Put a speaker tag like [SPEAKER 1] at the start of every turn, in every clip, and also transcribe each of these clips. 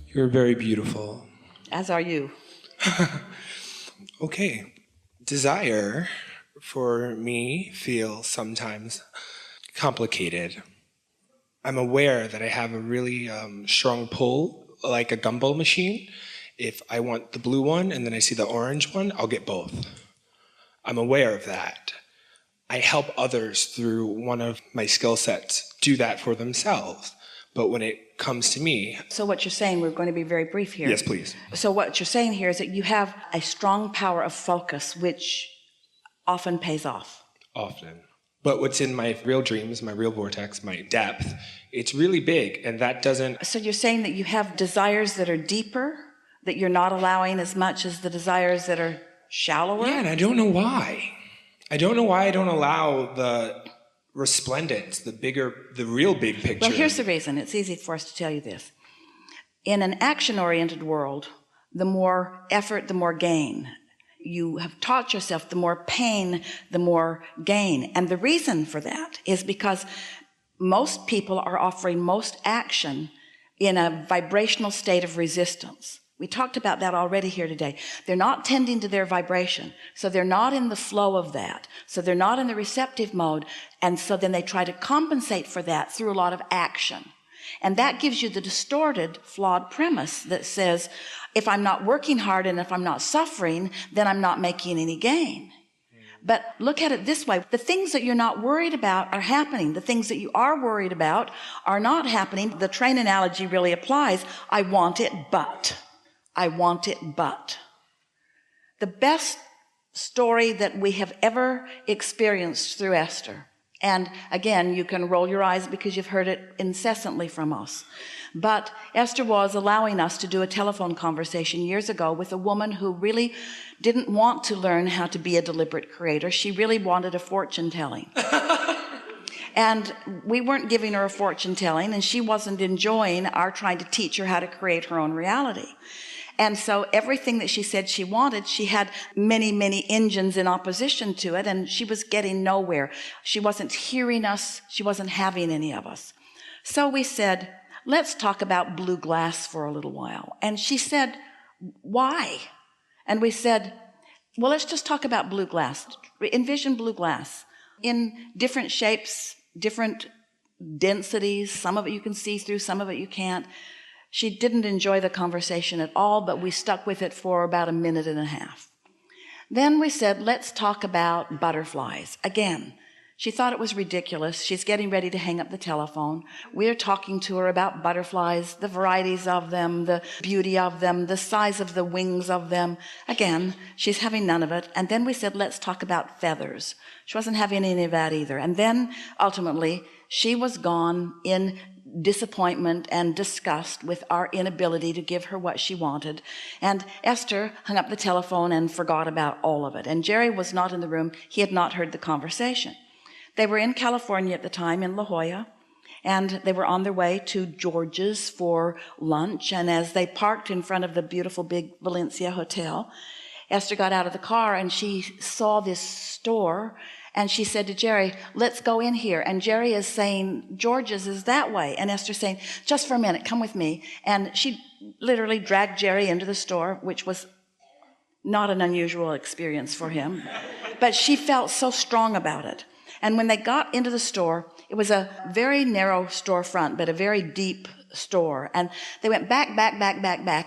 [SPEAKER 1] You're very beautiful.
[SPEAKER 2] As are you.
[SPEAKER 1] Okay. Desire, for me, feels sometimes complicated. I'm aware that I have a really strong pull, like a gumball machine. If I want the blue one and then I see the orange one, I'll get both. I'm aware of that. I help others through one of my skill sets do that for themselves. But when it comes to me...
[SPEAKER 2] So what you're saying, we're going to be very brief here.
[SPEAKER 1] Yes, please.
[SPEAKER 2] So what you're saying here is that you have a strong power of focus, which often pays off.
[SPEAKER 1] Often. But what's in my real dreams, my real vortex, my depth, it's really big, and that doesn't...
[SPEAKER 2] So you're saying that you have desires that are deeper, that you're not allowing as much as the desires that are shallower?
[SPEAKER 1] Yeah, and I don't know why. I don't know why I don't allow the resplendence, the real big picture.
[SPEAKER 2] Well, here's the reason. It's easy for us to tell you this. In an action-oriented world, the more effort, the more gain. You have taught yourself the more pain, the more gain. And the reason for that is because most people are offering most action in a vibrational state of resistance. We talked about that already here today. They're not tending to their vibration, so they're not in the flow of that. So they're not in the receptive mode, and so then they try to compensate for that through a lot of action. And that gives you the distorted, flawed premise that says, if I'm not working hard and if I'm not suffering, then I'm not making any gain. But look at it this way. The things that you're not worried about are happening. The things that you are worried about are not happening. The train analogy really applies. I want it, but. I want it, but. The best story that we have ever experienced through Esther, and again, you can roll your eyes because you've heard it incessantly from us, but Esther was allowing us to do a telephone conversation years ago with a woman who really didn't want to learn how to be a deliberate creator. She really wanted a fortune telling. And we weren't giving her a fortune telling, and she wasn't enjoying our trying to teach her how to create her own reality. And so everything that she said she wanted, she had many, many engines in opposition to it, and she was getting nowhere. She wasn't hearing us. She wasn't having any of us. So we said, let's talk about blue glass for a little while. And she said, why? And we said, well, let's just talk about blue glass. Envision blue glass in different shapes, different densities. Some of it you can see through, some of it you can't. She didn't enjoy the conversation at all, but we stuck with it for about a minute and a half. Then we said, let's talk about butterflies. Again, she thought it was ridiculous. She's getting ready to hang up the telephone. We're talking to her about butterflies, the varieties of them, the beauty of them, the size of the wings of them. Again, she's having none of it. And then we said, let's talk about feathers. She wasn't having any of that either. And then ultimately, she was gone in disappointment and disgust with our inability to give her what she wanted. And Esther hung up the telephone and forgot about all of it. And Jerry was not in the room. He had not heard the conversation. They were in California at the time, in La Jolla, and they were on their way to George's for lunch. And as they parked in front of the beautiful big Valencia hotel, Esther got out of the car and she saw this store. And she said to Jerry, let's go in here. And Jerry is saying, George's is that way. And Esther's saying, just for a minute, come with me. And she literally dragged Jerry into the store, which was not an unusual experience for him. But she felt so strong about it. And when they got into the store, it was a very narrow storefront, but a very deep store. And they went back.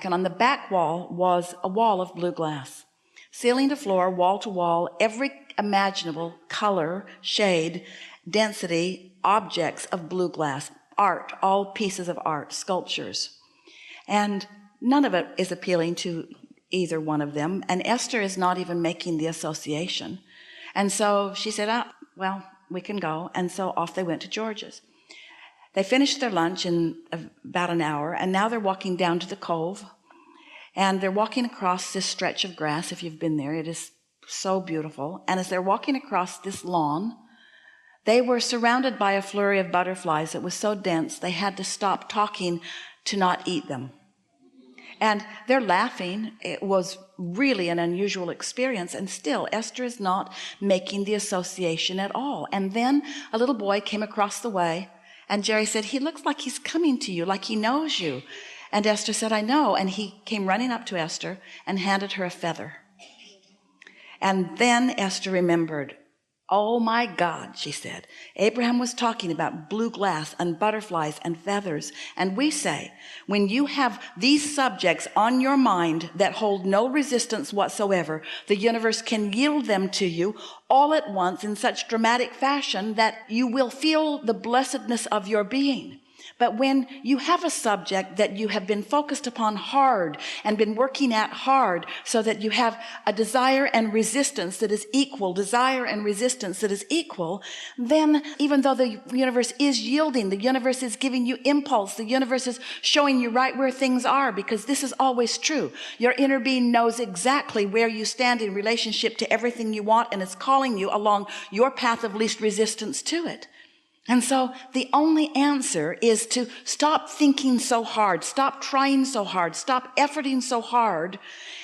[SPEAKER 2] And on the back wall was a wall of blue glass. Ceiling to floor, wall to wall, every imaginable color, shade, density, objects of blue glass, art, all pieces of art, sculptures. And none of it is appealing to either one of them. And Esther is not even making the association. And so she said, well, we can go. And so off they went to George's. They finished their lunch in about an hour, and now they're walking down to the cove. And they're walking across this stretch of grass. If you've been there, it is so beautiful. And as they're walking across this lawn, they were surrounded by a flurry of butterflies that was so dense they had to stop talking to not eat them. And they're laughing. It was really an unusual experience. And still, Esther is not making the association at all. And then a little boy came across the way, and Jerry said, he looks like he's coming to you, like he knows you. And Esther said, I know. And he came running up to Esther and handed her a feather. And then Esther remembered, oh my God, she said, Abraham was talking about blue glass and butterflies and feathers. And we say, when you have these subjects on your mind that hold no resistance whatsoever, the universe can yield them to you all at once in such dramatic fashion that you will feel the blessedness of your being. But when you have a subject that you have been focused upon hard and been working at hard, so that you have a desire and resistance that is equal, then even though the universe is yielding, the universe is giving you impulse, the universe is showing you right where things are, because this is always true. Your inner being knows exactly where you stand in relationship to everything you want, and it's calling you along your path of least resistance to it. And so the only answer is to stop thinking so hard, stop trying so hard, stop efforting so hard,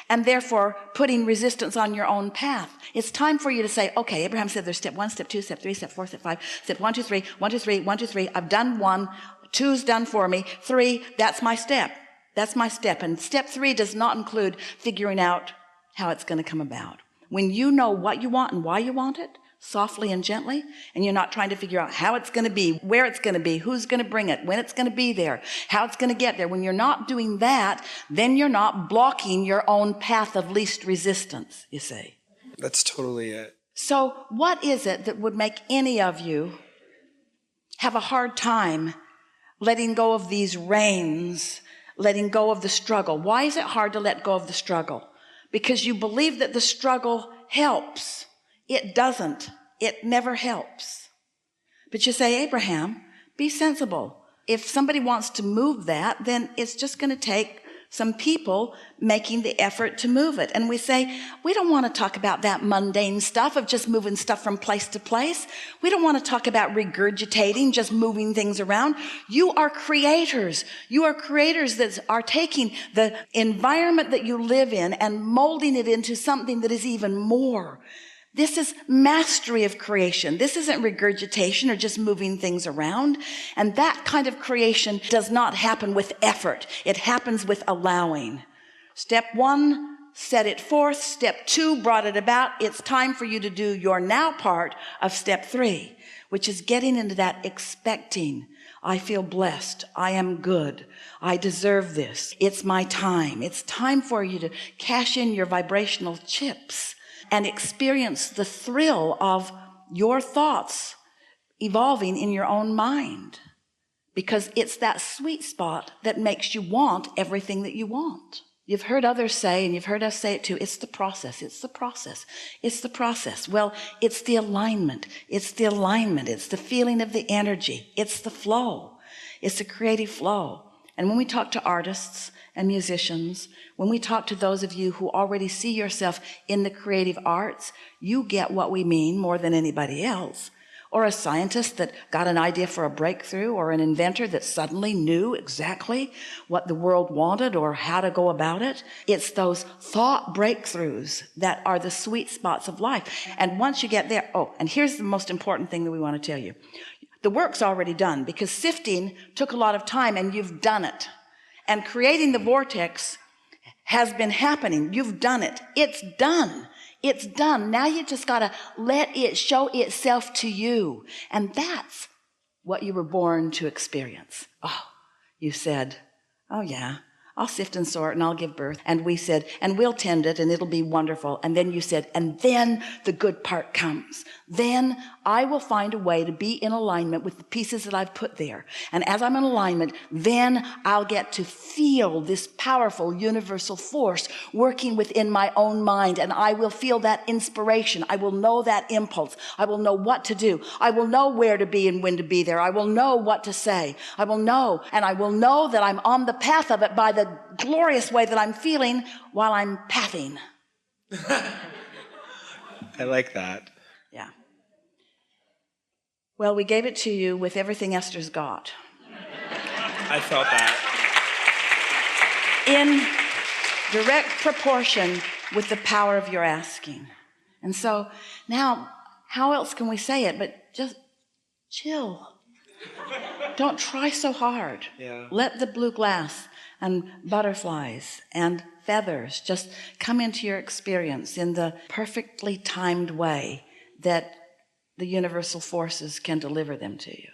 [SPEAKER 2] and therefore putting resistance on your own path. It's time for you to say, okay, Abraham said there's step 1, step 2, step 3, step 4, step 5, step 1, 2, 3, 1, 2, 3, 1, 2, 3. I've done 1, 2's done for me, 3, that's my step. That's my step. And step 3 does not include figuring out how it's going to come about. When you know what you want and why you want it, softly and gently, and you're not trying to figure out how it's going to be, where it's going to be, who's going to bring it, when it's going to be there, how it's going to get there. When you're not doing that, then you're not blocking your own path of least resistance, you see.
[SPEAKER 1] That's totally it.
[SPEAKER 2] So what is it that would make any of you have a hard time letting go of these reins, letting go of the struggle? Why is it hard to let go of the struggle? Because you believe that the struggle helps. It doesn't. It never helps. But you say, Abraham, be sensible. If somebody wants to move that, then it's just going to take some people making the effort to move it. And we say, we don't want to talk about that mundane stuff of just moving stuff from place to place. We don't want to talk about regurgitating, just moving things around. You are creators. You are creators that are taking the environment that you live in and molding it into something that is even more. This is mastery of creation. This isn't regurgitation or just moving things around. And that kind of creation does not happen with effort. It happens with allowing. Step 1, set it forth. Step 2, brought it about. It's time for you to do your now part of step 3, which is getting into that expecting. I feel blessed. I am good. I deserve this. It's my time. It's time for you to cash in your vibrational chips and experience the thrill of your thoughts evolving in your own mind, because it's that sweet spot that makes you want everything that you want. You've heard others say, and you've heard us say it too, it's the process, it's the process, it's the process. Well, it's the alignment, it's the alignment, it's the feeling of the energy, it's the flow, it's the creative flow. And when we talk to artists and musicians, when we talk to those of you who already see yourself in the creative arts, you get what we mean more than anybody else. Or a scientist that got an idea for a breakthrough, or an inventor that suddenly knew exactly what the world wanted or how to go about it. It's those thought breakthroughs that are the sweet spots of life. And once you get there, and here's the most important thing that we want to tell you. The work's already done, because sifting took a lot of time, and you've done it. And creating the vortex has been happening. You've done it. It's done. It's done. Now you just got to let it show itself to you. And that's what you were born to experience. You said, oh yeah, I'll sift and sort and I'll give birth. And we said, and we'll tend it and it'll be wonderful. And then you said, and then the good part comes. Then I will find a way to be in alignment with the pieces that I've put there. And as I'm in alignment, then I'll get to feel this powerful universal force working within my own mind. And I will feel that inspiration. I will know that impulse. I will know what to do. I will know where to be and when to be there. I will know what to say. I will know, and I will know that I'm on the path of it by the glorious way that I'm feeling while I'm pathing.
[SPEAKER 1] I like that.
[SPEAKER 2] Yeah. Well, we gave it to you with everything Esther's got.
[SPEAKER 1] I felt that.
[SPEAKER 2] direct proportion with the power of your asking. And so now, how else can we say it but just chill? Don't try so hard.
[SPEAKER 1] Yeah.
[SPEAKER 2] Let the blue glass and butterflies and feathers just come into your experience in the perfectly timed way that the universal forces can deliver them to you.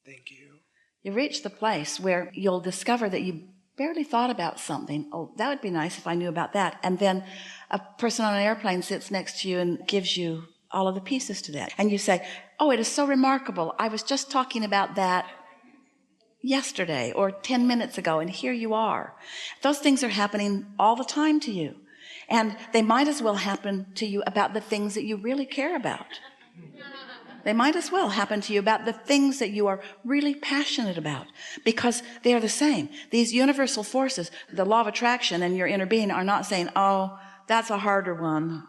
[SPEAKER 1] Thank you.
[SPEAKER 2] You reach the place where you'll discover that you barely thought about something. Oh, that would be nice if I knew about that. And then a person on an airplane sits next to you and gives you all of the pieces to that. And you say, oh, it is so remarkable. I was just talking about that yesterday or 10 minutes ago, and here you are. Those things are happening all the time to you. And they might as well happen to you about the things that you really care about. They might as well happen to you about the things that you are really passionate about, because they are the same. These universal forces, the law of attraction and your inner being, are not saying, oh, that's a harder one.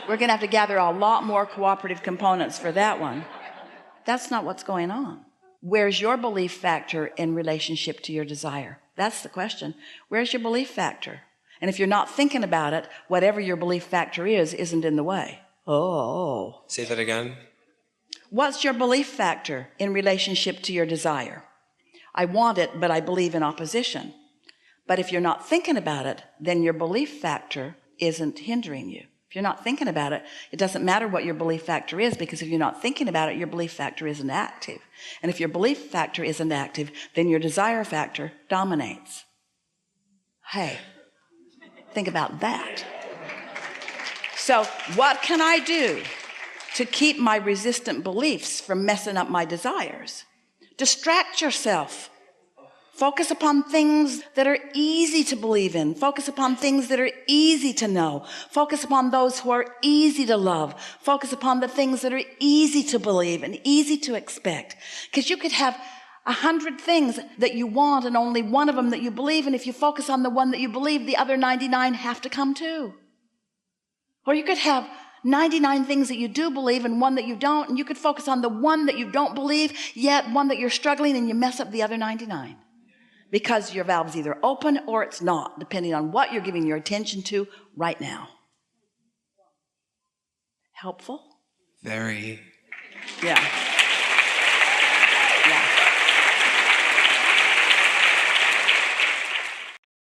[SPEAKER 2] We're going to have to gather a lot more cooperative components for that one. That's not what's going on. Where's your belief factor in relationship to your desire? That's the question. Where's your belief factor? And if you're not thinking about it, whatever your belief factor is, isn't in the way. Oh.
[SPEAKER 1] Say that again.
[SPEAKER 2] What's your belief factor in relationship to your desire? I want it, but I believe in opposition. But if you're not thinking about it, then your belief factor isn't hindering you. If you're not thinking about it, it doesn't matter what your belief factor is, because if you're not thinking about it, your belief factor isn't active. And if your belief factor isn't active, then your desire factor dominates. Hey, think about that. So what can I do to keep my resistant beliefs from messing up my desires? Distract yourself. Focus upon things that are easy to believe in. Focus upon things that are easy to know. Focus upon those who are easy to love. Focus upon the things that are easy to believe and easy to expect. Because you could have 100 things that you want and only one of them that you believe, and if you focus on the one that you believe, the other 99 have to come too. Or you could have 99 things that you do believe and one that you don't, and you could focus on the one that you don't believe, yet one that you're struggling, and you mess up the other 99. Because your valve's either open or it's not, depending on what you're giving your attention to right now. Helpful?
[SPEAKER 1] Very.
[SPEAKER 2] Yeah.